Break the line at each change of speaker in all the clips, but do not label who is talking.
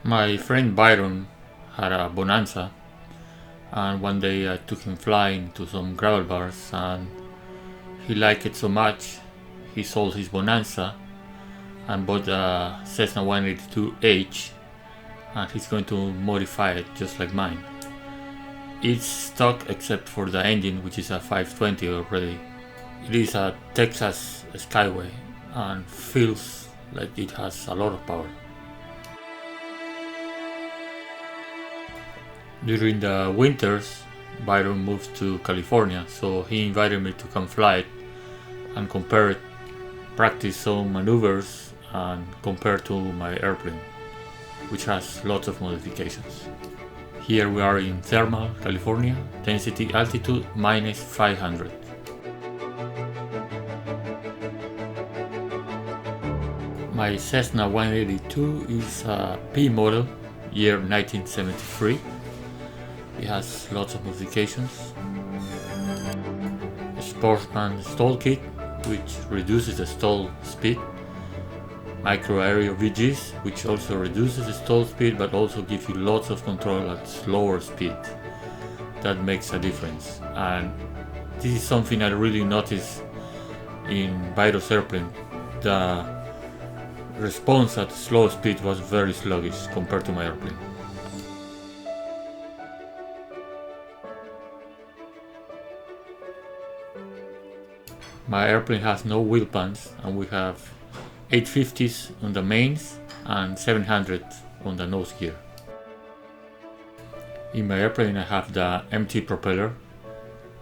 My friend Byron had a Bonanza, and one day I took him flying to some gravel bars, and he liked it so much he sold his Bonanza and bought a Cessna 182H, and he's going to modify it just like mine. It's stock except for the engine, which is a 520 already. It is a Texas Skyway and feels like it has a lot of power. During the winters, Byron moved to California, so he invited me to come fly it and compare it, practice some maneuvers, and compare to my airplane, which has lots of modifications. Here we are in Thermal, California, density altitude minus 500. My Cessna 182 is a P model, year 1973. It has lots of modifications. A Sportsman stall kit, which reduces the stall speed. Micro aero VGs, which also reduces the stall speed but also gives you lots of control at slower speed. That makes a difference, and this is something I really noticed in Byron's airplane. The response at slow speed was very sluggish compared to my airplane. My airplane has no wheel pans, and we have 850s on the mains and 700 on the nose gear. In my airplane I have the MT propeller,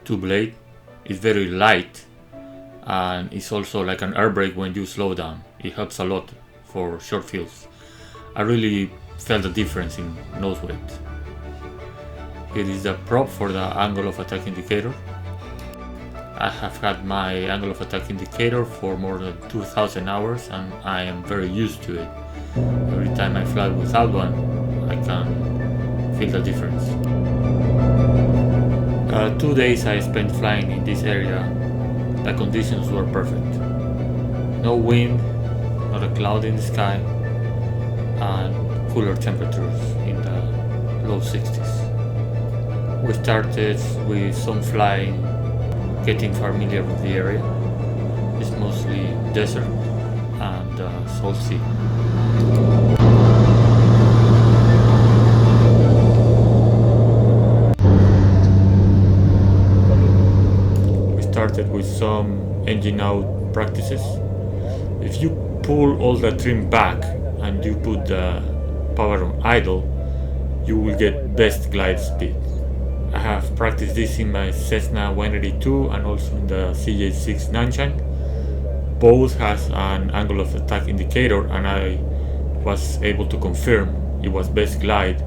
2-blade. It's very light and it's also like an air brake when you slow down. It helps a lot for short fields. I really felt the difference in nose weight. Here is the prop for the angle of attack indicator. I have had my angle of attack indicator for more than 2000 hours and I am very used to it. Every time I fly without one, I can feel the difference. 2 days I spent flying in this area. The conditions were perfect. No wind, not a cloud in the sky, and cooler temperatures in the low 60s. We started with some flying, getting familiar with the area. It's mostly desert and salt sea. We started with some engine out practices. If you pull all the trim back and you put the power on idle, you will get best glide speed. I have practiced this in my Cessna 182 and also in the CJ6 Nanchang. Both has an angle of attack indicator and I was able to confirm it was best glide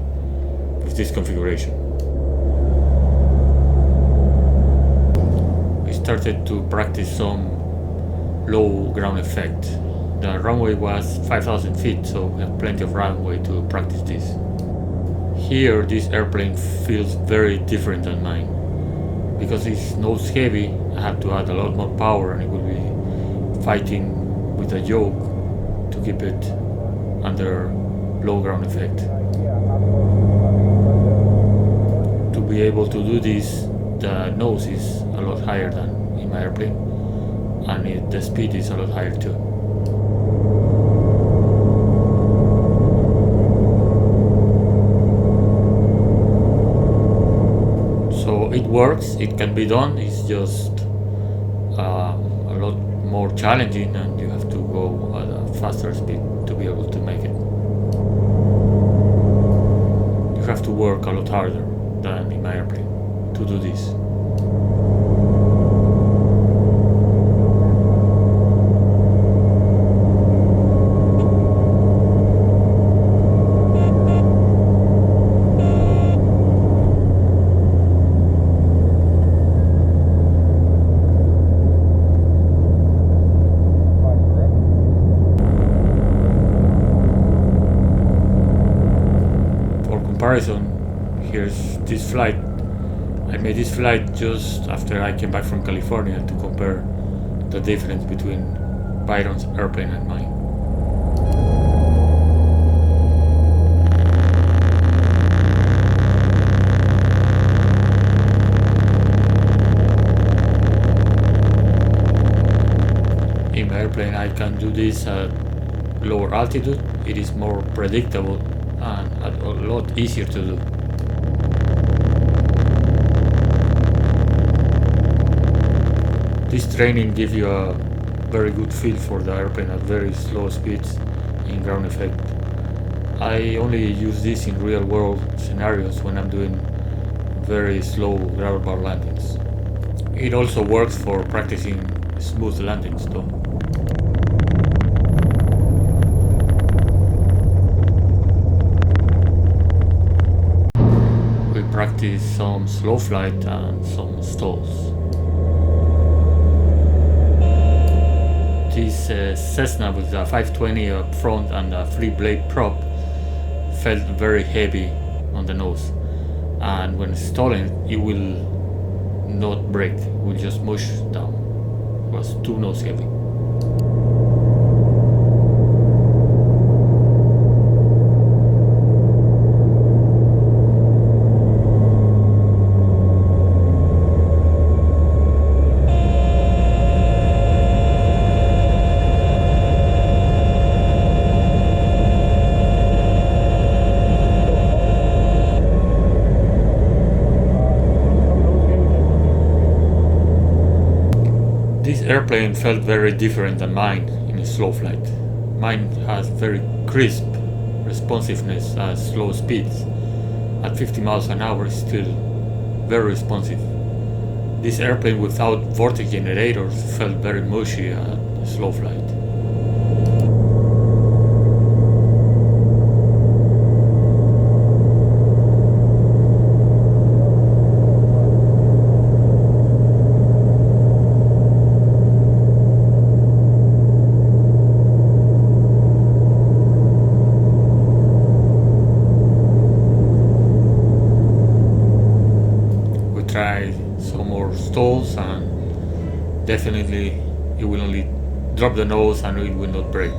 with this configuration. We started to practice some low ground effect. The runway was 5,000 feet, so we have plenty of runway to practice this. Here this airplane feels very different than mine. Because it's nose heavy, I have to add a lot more power and it will be fighting with the yoke to keep it under low ground effect. To be able to do this, the nose is a lot higher than in my airplane and the speed is a lot higher too. So it works, it can be done, it's just a lot more challenging and you have to go at a faster speed to be able to make it. You have to work a lot harder than in my airplane to do this. Comparison, here's this flight. I made this flight just after I came back from California to compare the difference between Byron's airplane and mine. airplane I can do this at lower altitude. It is more predictable and a lot easier to do. This training gives you a very good feel for the airplane at very slow speeds in ground effect. I only use this in real world scenarios when I'm doing very slow gravel bar landings. It also works for practicing smooth landings though. We practice some slow flight and some stalls. This Cessna with the 520 up front and a 3-blade prop felt very heavy on the nose, and when stalling it will not break, it will just mush down. It was too nose heavy. This airplane felt very different than mine in a slow flight. Mine has very crisp responsiveness at slow speeds. At 50 miles an hour is still very responsive. This airplane without vortex generators felt very mushy at slow flight. Try some more stalls and definitely it will only drop the nose and it will not break.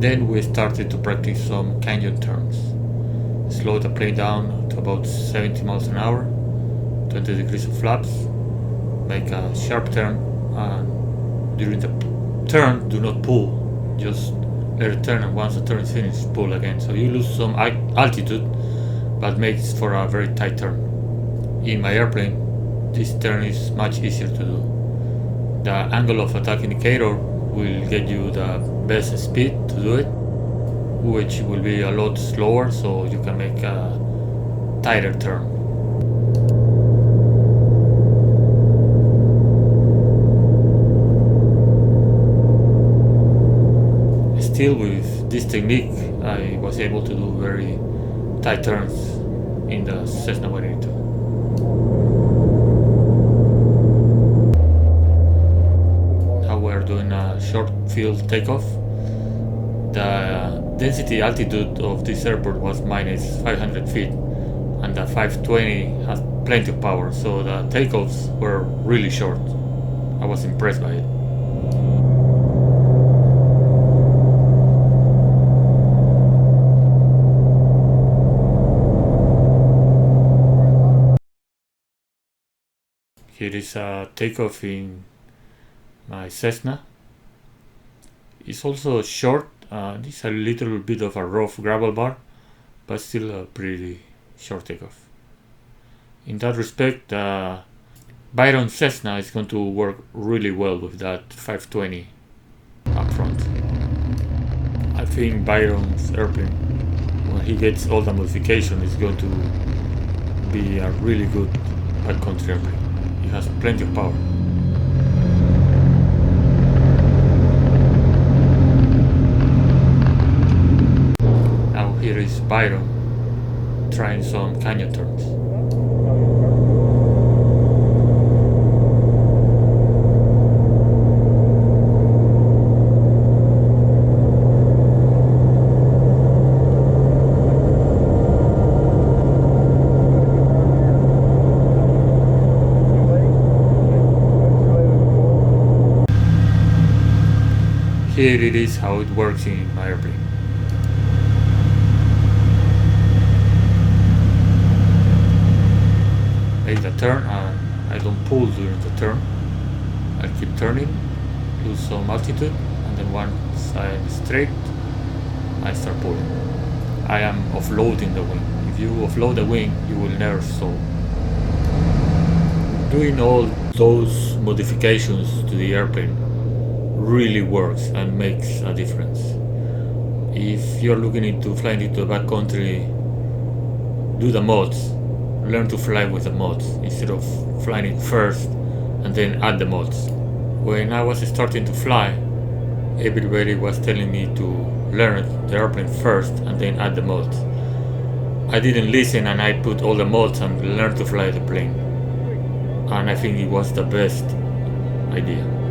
Then we started to practice some canyon turns. Slow the plane down to about 70 miles an hour, 20 degrees of flaps, make a sharp turn, and during the turn do not pull, just let it turn, and once the turn is finished pull again. So you lose some altitude but makes for a very tight turn. In my airplane this turn is much easier to do. The angle of attack indicator will get you the best speed to do it, which will be a lot slower, so you can make a tighter turn. Still, with this technique, I was able to do very tight turns in the Cessna 182. Now we're doing a short field takeoff. The density altitude of this airport was minus 500 feet, and the 520 has plenty of power, so the takeoffs were really short. I was impressed by it. Here is a takeoff in my Cessna. It's also short. It's a little bit of a rough gravel bar, but still a pretty short takeoff. In that respect, Byron Cessna is going to work really well with that 520 up front. I think Byron's airplane, when he gets all the modification, is going to be a really good backcountry airplane. It has plenty of power. Here is Byron trying some canyon turns. here it is how it works in my airplane. Make the turn and I don't pull during the turn. I keep turning, lose some altitude, and then once I'm straight, I start pulling. I am offloading the wing. If you offload the wing, you will never stall. Doing all those modifications to the airplane really works and makes a difference. If you're looking into flying into a backcountry, do the mods. Learn to fly with the mods instead of flying it first and then add the mods. When I was starting to fly, everybody was telling me to learn the airplane first and then add the mods. I didn't listen and I put all the mods and learned to fly the plane. And I think it was the best idea.